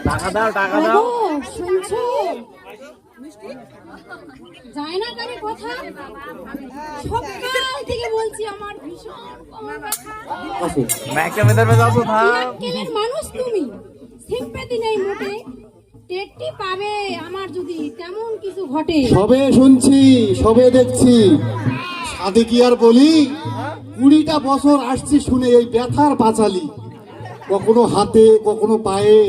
টাকা দাও, টাকা দাও। শুনছো যায় না কারে কথা? সকাল থেকে বলছি আমার ভীষণ কোমর ব্যথা। ম্যাকে মেদার মে যাবো থাম। কেলের মানুষ তুমি, সিম্পাথি নেই মোটে। টেটটি পাবে আমার যদি তেমন কিছু ঘটে। সবে শুনছি, সবে দেখছি, সাধে কি আর বলি? 20টা বছর আসছি শুনে এই ব্যথার পাঁচালি, কখনো হাতে কখনো পায়ে,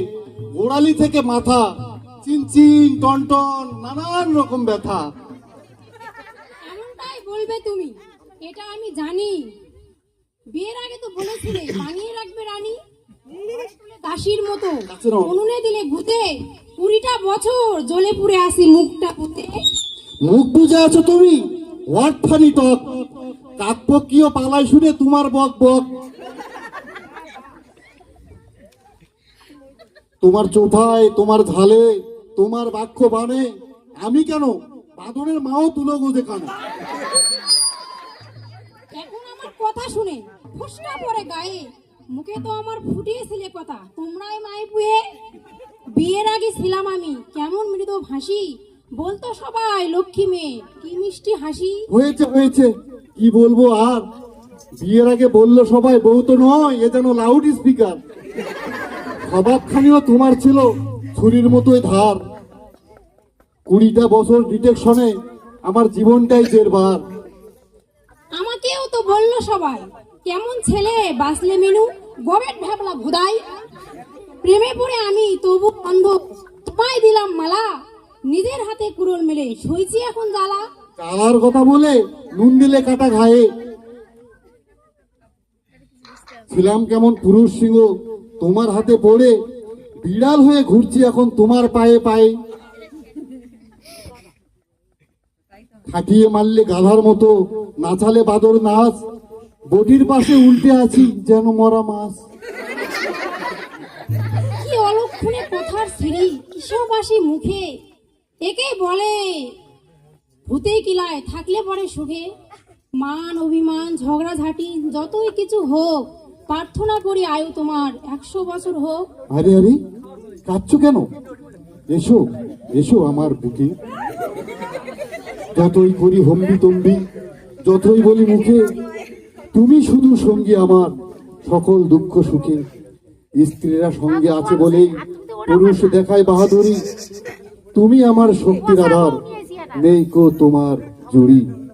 গোড়ালি থেকে মাথা, চিনচিন টনটন নানান রকম ব্যথা। এমনটাই বলবে তুমি, এটা আমি জানি। বিয়ের আগে তো বলেছিলে বানিয়ে রাখবে রানী, দাসীর মতো উনুনে দিলে গুতে। 20টা বছর জ্বলে পুড়ে আসি মুখটা পুঁতে। মুখ বুঝে আছো তুমি? হোয়াট ফানি টক! কাকপক্ষীয় পালাই শুনে তোমার বক বক। তোমার চোফায়, তোমার ঝালে, তোমার বাক্য বানে, আমি কেন বাদরের মাও তুলো গো যেখানে। এখন আমার কথা শুনে ফসকা পড়ে গায়ে। মুখে তো আমার ফুটিয়েছিলে কথা, তোমরাই মাই পুয়ে। বিয়ের আগে ছিলাম আমি কেমন মৃদু ভাসি, বলতো সবাই লক্ষ্মী মেয়ে, কি মিষ্টি হাসি। হয়েছে হয়েছে, কি বলবো আর? বিয়ের আগে বললো সবাই বউ তো নয়, এ যেন লাউড স্পিকার। স্বভাবখানিও তোমার ছিল ছুরির মতোই ধার। 20টা বছর ডিটেকশনে আমার জীবনটাই জেরবার। আমাকেও তো বললো সবাই কেমন ছেলে বাসলে মিনু, গবেট ভাবলা ভুদাই। প্রেমে পড়ে আমি তবু অন্ধ, তোমায় দিলাম মালা। নিজের হাতে কুড়োল মেলে সইছি এখন জ্বালা। চালার কথা বলে নুন দিলে কাটা ঘায়ে। ছিলাম কেমন পুরুষ সিংহ তোমার হাতে পড়ে, বিড়াল হয়ে ঘুরছি এখন তোমার পায়ে পায়ে। খাটিয়ে মারলে গাধার মতো, নাচালে বাদর নাচ, বডির পাশে উল্টে আছি যেন মরা মাছ। কি অলক্ষণে কথার সিঁড়ি, কিসব আসি মুখে। একে বলে ভূতে কিলায় থাকলে পরে সুখে। মান অভিমান ঝগড়াঝাটি যতই কিছু হোক, প্রার্থনা করি আয়ু তোমার 100 বছর হোক। আরে আরে, কাঁদছো কেন? এসো এসো আমার বুকে। যতই করি হম্বি তম্বি, যতই বলি মুখে, তুমি শুধু সঙ্গী আমার সকল দুঃখ সুখে। স্ত্রীরা সঙ্গে আছে বলেই পুরুষ দেখায় বাহাদুরি, তুমি আমার শক্তির আধার, নেই কো তোমার জুড়ি।